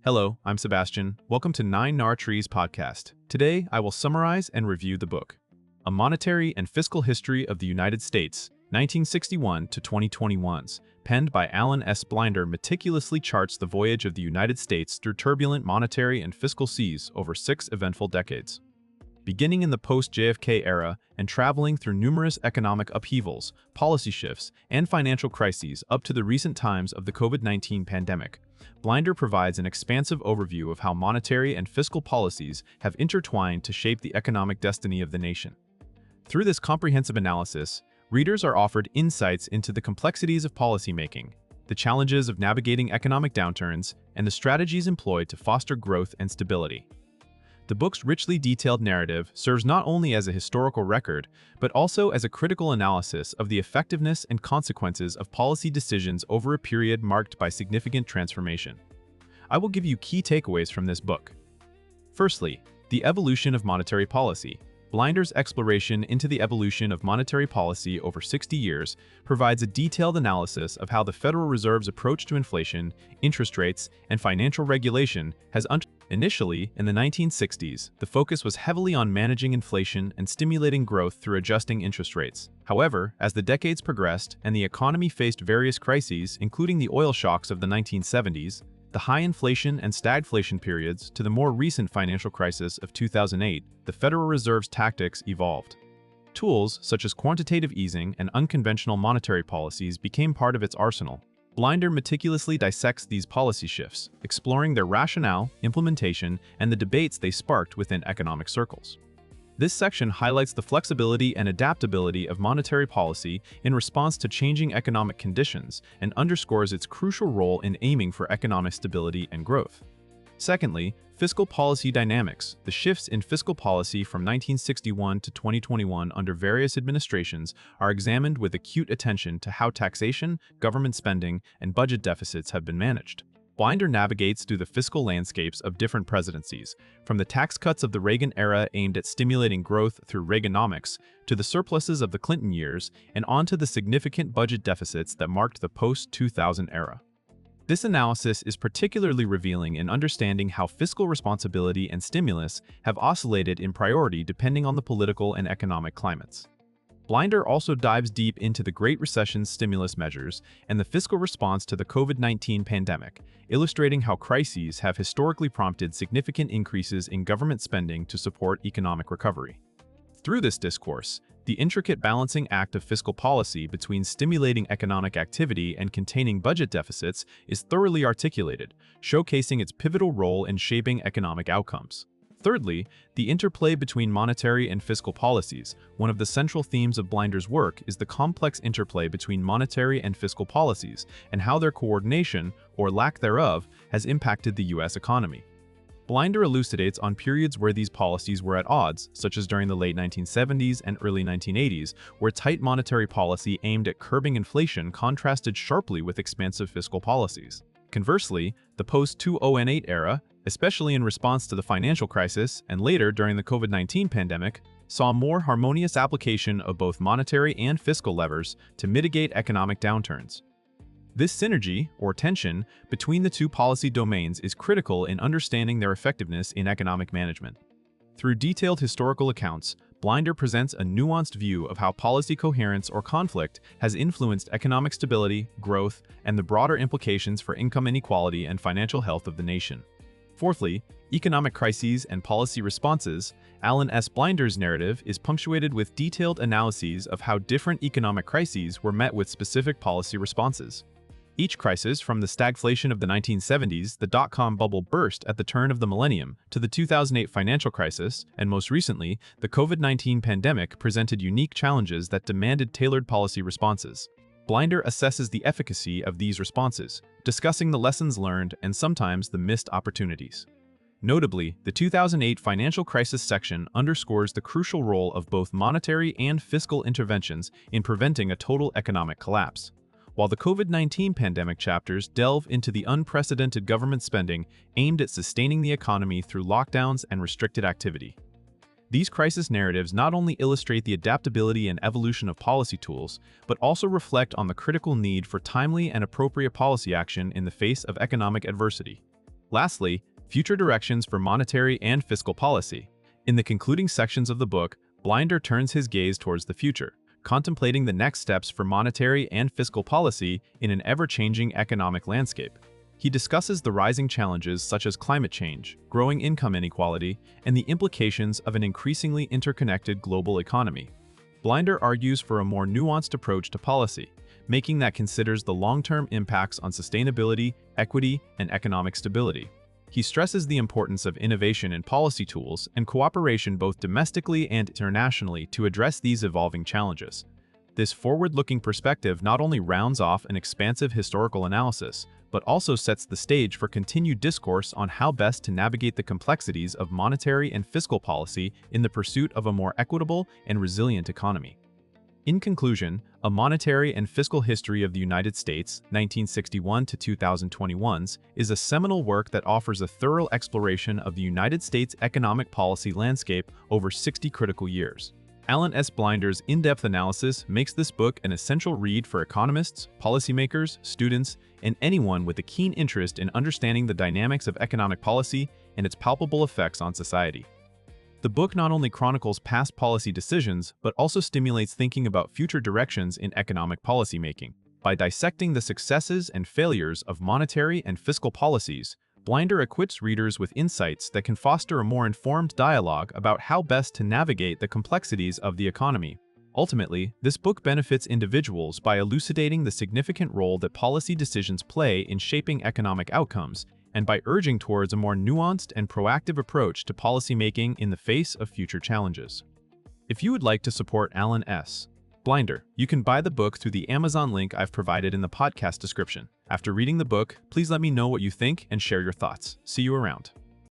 Hello, I'm Sebastian. Welcome to 9 Trees podcast. Today, I will summarize and review the book, A Monetary and Fiscal History of the United States, 1961 to 2021's, penned by Alan S. Blinder, meticulously charts the voyage of the United States through turbulent monetary and fiscal seas over 6 eventful decades. Beginning in the post-JFK era and traveling through numerous economic upheavals, policy shifts, and financial crises up to the recent times of the COVID-19 pandemic, Blinder provides an expansive overview of how monetary and fiscal policies have intertwined to shape the economic destiny of the nation. Through this comprehensive analysis, readers are offered insights into the complexities of policymaking, the challenges of navigating economic downturns, and the strategies employed to foster growth and stability. The book's richly detailed narrative serves not only as a historical record, but also as a critical analysis of the effectiveness and consequences of policy decisions over a period marked by significant transformation. I will give you key takeaways from this book. Firstly, the evolution of monetary policy. Blinder's exploration into the evolution of monetary policy over 60 years provides a detailed analysis of how the Federal Reserve's approach to inflation, interest rates, and financial regulation has Initially, in the 1960s, the focus was heavily on managing inflation and stimulating growth through adjusting interest rates. However, as the decades progressed and the economy faced various crises, including the oil shocks of the 1970s, the high inflation and stagflation periods, to the more recent financial crisis of 2008, the Federal Reserve's tactics evolved. Tools such as quantitative easing and unconventional monetary policies became part of its arsenal. Blinder meticulously dissects these policy shifts, exploring their rationale, implementation, and the debates they sparked within economic circles. This section highlights the flexibility and adaptability of monetary policy in response to changing economic conditions and underscores its crucial role in aiming for economic stability and growth. Secondly, fiscal policy dynamics. The shifts in fiscal policy from 1961 to 2021 under various administrations are examined with acute attention to how taxation, government spending, and budget deficits have been managed. Blinder navigates through the fiscal landscapes of different presidencies, from the tax cuts of the Reagan era aimed at stimulating growth through Reaganomics, to the surpluses of the Clinton years, and onto the significant budget deficits that marked the post-2000 era. This analysis is particularly revealing in understanding how fiscal responsibility and stimulus have oscillated in priority depending on the political and economic climates. Blinder also dives deep into the Great Recession's stimulus measures and the fiscal response to the COVID-19 pandemic, illustrating how crises have historically prompted significant increases in government spending to support economic recovery. Through this discourse, the intricate balancing act of fiscal policy between stimulating economic activity and containing budget deficits is thoroughly articulated, showcasing its pivotal role in shaping economic outcomes. Thirdly, the interplay between monetary and fiscal policies. One of the central themes of Blinder's work is the complex interplay between monetary and fiscal policies and how their coordination, or lack thereof, has impacted the U.S. economy. Blinder elucidates on periods where these policies were at odds, such as during the late 1970s and early 1980s, where tight monetary policy aimed at curbing inflation contrasted sharply with expansive fiscal policies. Conversely, the post-2008 era, especially in response to the financial crisis and later during the COVID-19 pandemic, saw more harmonious application of both monetary and fiscal levers to mitigate economic downturns. This synergy, or tension, between the two policy domains is critical in understanding their effectiveness in economic management. Through detailed historical accounts, Blinder presents a nuanced view of how policy coherence or conflict has influenced economic stability, growth, and the broader implications for income inequality and financial health of the nation. Fourthly, economic crises and policy responses. Alan S. Blinder's narrative is punctuated with detailed analyses of how different economic crises were met with specific policy responses. Each crisis, from the stagflation of the 1970s, the dot-com bubble burst at the turn of the millennium, to the 2008 financial crisis, and most recently, the COVID-19 pandemic, presented unique challenges that demanded tailored policy responses. Blinder assesses the efficacy of these responses, discussing the lessons learned and sometimes the missed opportunities. Notably, the 2008 financial crisis section underscores the crucial role of both monetary and fiscal interventions in preventing a total economic collapse, while the COVID-19 pandemic chapters delve into the unprecedented government spending aimed at sustaining the economy through lockdowns and restricted activity. These crisis narratives not only illustrate the adaptability and evolution of policy tools, but also reflect on the critical need for timely and appropriate policy action in the face of economic adversity. Lastly, future directions for monetary and fiscal policy. In the concluding sections of the book, Blinder turns his gaze towards the future, contemplating the next steps for monetary and fiscal policy in an ever-changing economic landscape. He discusses the rising challenges such as climate change, growing income inequality, and the implications of an increasingly interconnected global economy. Blinder argues for a more nuanced approach to policy, making that considers the long-term impacts on sustainability, equity, and economic stability. He stresses the importance of innovation in policy tools and cooperation both domestically and internationally to address these evolving challenges. This forward-looking perspective not only rounds off an expansive historical analysis, but also sets the stage for continued discourse on how best to navigate the complexities of monetary and fiscal policy in the pursuit of a more equitable and resilient economy. In conclusion, A Monetary and Fiscal History of the United States, 1961 to 2021, is a seminal work that offers a thorough exploration of the United States economic policy landscape over 60 critical years. Alan S. Blinder's in-depth analysis makes this book an essential read for economists, policymakers, students, and anyone with a keen interest in understanding the dynamics of economic policy and its palpable effects on society. The book not only chronicles past policy decisions, but also stimulates thinking about future directions in economic policymaking. By dissecting the successes and failures of monetary and fiscal policies, Blinder equips readers with insights that can foster a more informed dialogue about how best to navigate the complexities of the economy. Ultimately, this book benefits individuals by elucidating the significant role that policy decisions play in shaping economic outcomes, and by urging towards a more nuanced and proactive approach to policymaking in the face of future challenges. If you would like to support Alan S. Blinder, you can buy the book through the Amazon link I've provided in the podcast description. After reading the book, please let me know what you think and share your thoughts. See you around.